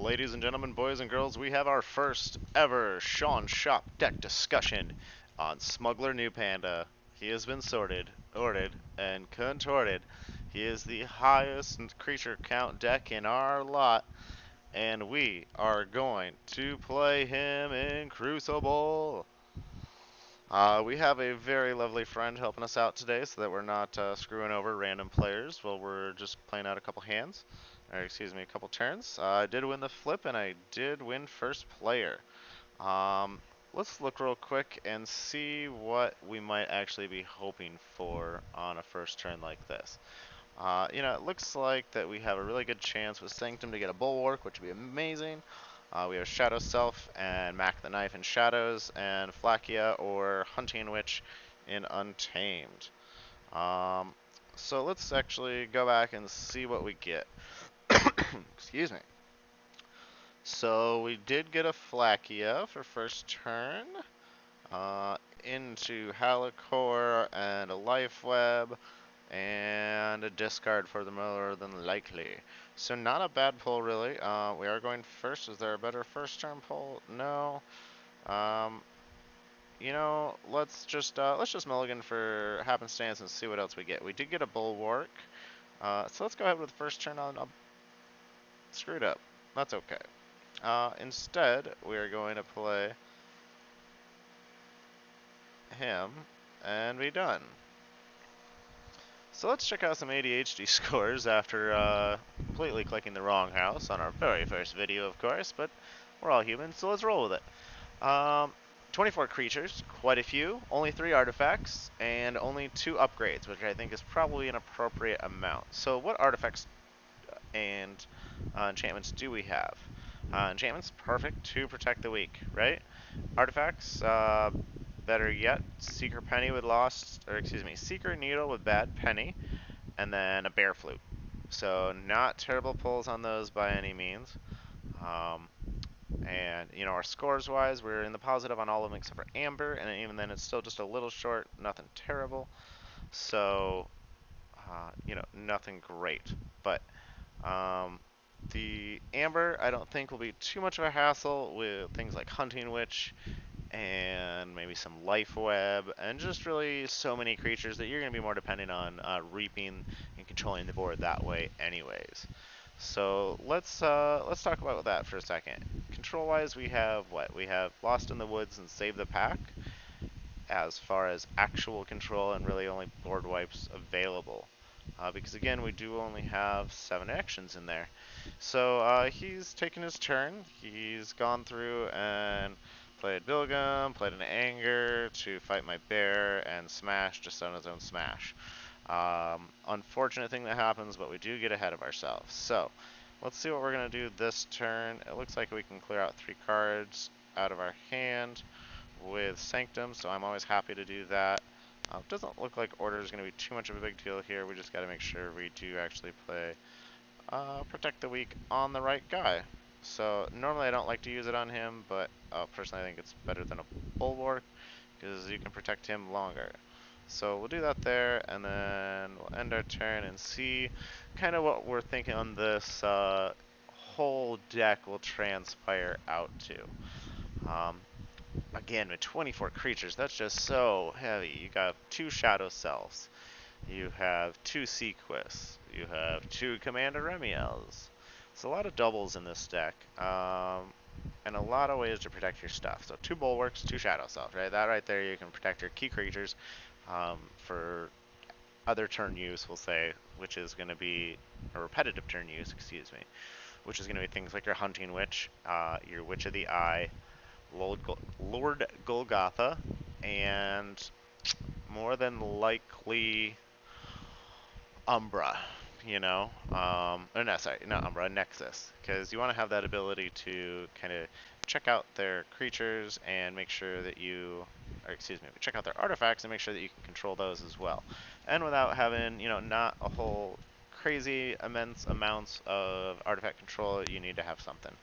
ladies and gentlemen, boys and girls, we have our first ever Sean Shop deck discussion on Smuggler NuPanda. He has been sorted, ordered, and contorted. He is the highest creature count deck in our lot, and we are going to play him in Crucible. We have a very lovely friend helping us out today so that we're not screwing over random players while we're just playing out a couple hands. Or excuse me, a couple turns. I did win the flip and I did win first player. Let's look real quick and see what we might actually be hoping for on a first turn like this. It looks like that we have a really good chance with Sanctum to get a Bulwark, which would be amazing. We have Shadow Self and Mac the Knife in Shadows, and Flakia or Hunting Witch in Untamed. So let's actually go back and see what we get. Excuse me. So we did get a Flakia for first turn, into Halicore and a Life Web, and a discard for the more than likely. So not a bad pull, really. We are going first. Is there a better first turn pull? No. Um, let's just mulligan for happenstance and see what else we get. We did get a Bulwark. So let's go ahead with the first turn on. Screwed up. That's okay. Instead, we are going to play him and be done. So let's check out some ADHD scores after completely clicking the wrong house on our very first video, of course, but we're all human, so let's roll with it. 24 creatures, quite a few, only 3 artifacts, and only 2 upgrades, which I think is probably an appropriate amount. So what artifacts and enchantments do we have? Enchantments, perfect to protect the weak, right? Artifacts, better yet, Seeker Penny with Lost, or excuse me, Seeker Needle with Bad Penny, and then a Bear Flute. So not terrible pulls on those by any means. And our scores wise, we're in the positive on all of them except for Amber, and even then it's still just a little short, nothing terrible. So, nothing great. But the Amber, I don't think will be too much of a hassle with things like Hunting Witch and maybe some Life Web, and just really so many creatures that you're going to be more dependent on reaping and controlling the board that way anyways. So let's talk about that for a second. Control-wise, we have what? We have Lost in the Woods and Save the Pack as far as actual control and really only board wipes available. Because again, we do only have 7 actions in there. So he's taken his turn. He's gone through and played Bilgum, played an Anger to fight my bear, and Smash just on his own Smash. Unfortunate thing that happens, but we do get ahead of ourselves. So let's see what we're going to do this turn. It looks like we can clear out 3 cards out of our hand with Sanctum, so I'm always happy to do that. Doesn't look like order is going to be too much of a big deal here. We just got to make sure we do actually play Protect the Weak on the right guy. So normally I don't like to use it on him, but personally I think it's better than a Bulwark because you can protect him longer. So we'll do that there, and then we'll end our turn and see kind of what we're thinking on this whole deck will transpire out to. Again, with 24 creatures, that's just so heavy. You got 2 Shadow Selves, you have 2 Sequests, you have 2 Commander Remiels. It's a lot of doubles in this deck, and a lot of ways to protect your stuff. So 2 Bulwarks, 2 Shadow Selves, right? That right there, you can protect your key creatures for other turn use, we'll say, which is going to be a repetitive turn use, excuse me, which is going to be things like your Hunting Witch, your Witch of the Eye, Lord Golgotha, and more than likely Umbra, or no, sorry, not Umbra, Nexus, because you want to have that ability to kind of check out their creatures and make sure that check out their artifacts and make sure that you can control those as well. And without having, not a whole crazy immense amounts of artifact control, you need to have something.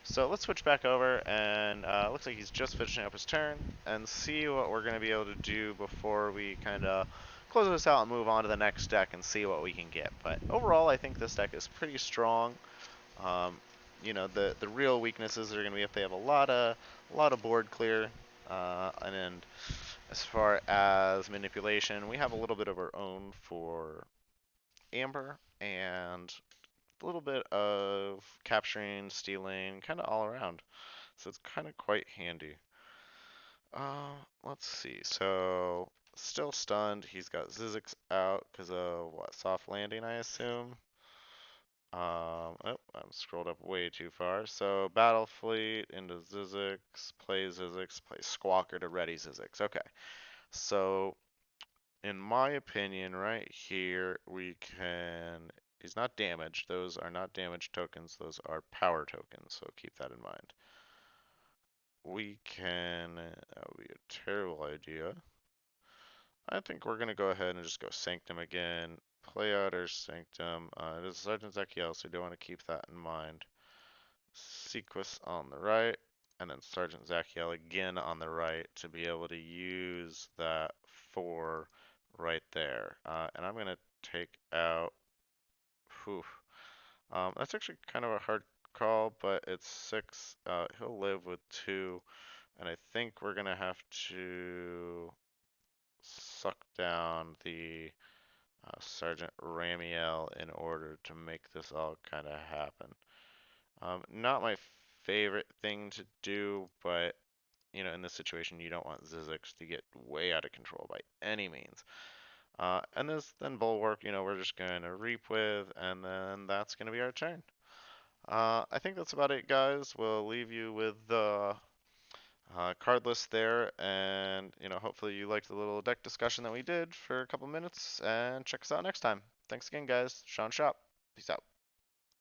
So let's switch back over, and looks like he's just finishing up his turn, and see what we're going to be able to do before we kind of close this out and move on to the next deck and see what we can get. But overall, I think this deck is pretty strong. The real weaknesses are going to be if they have a lot of board clear, and then as far as manipulation, we have a little bit of our own for Amber and a little bit of capturing, stealing, kind of all around. So it's kind of quite handy. Let's see. So still stunned. He's got Zizix out because of what? Soft landing, I assume. Oh, I'm scrolled up way too far. So Battle Fleet into Zizix, play Squawker to ready Zizix. Okay. So in my opinion, right here, we can. He's not damaged. Those are not damage tokens. Those are power tokens. So keep that in mind. We can. That would be a terrible idea. I think we're gonna go ahead and just go Sanctum again. Play out our Sanctum. It is Sergeant Zekiel, so you do want to keep that in mind. Sequus on the right, and then Sergeant Zachiel again on the right to be able to use that 4 right there. And I'm going to take out. Whew, that's actually kind of a hard call, but it's 6. He'll live with 2, and I think we're going to have to suck down the Sergeant Ramiel in order to make this all kind of happen. Not my favorite thing to do, but in this situation, you don't want Zizix to get way out of control by any means. And this then Bulwark, we're just going to reap with, and then that's going to be our turn. I think that's about it, guys. We'll leave you with the card list there, and hopefully you liked the little deck discussion that we did for a couple minutes, and check us out next time. Thanks again, guys. Sean Shop. Peace out.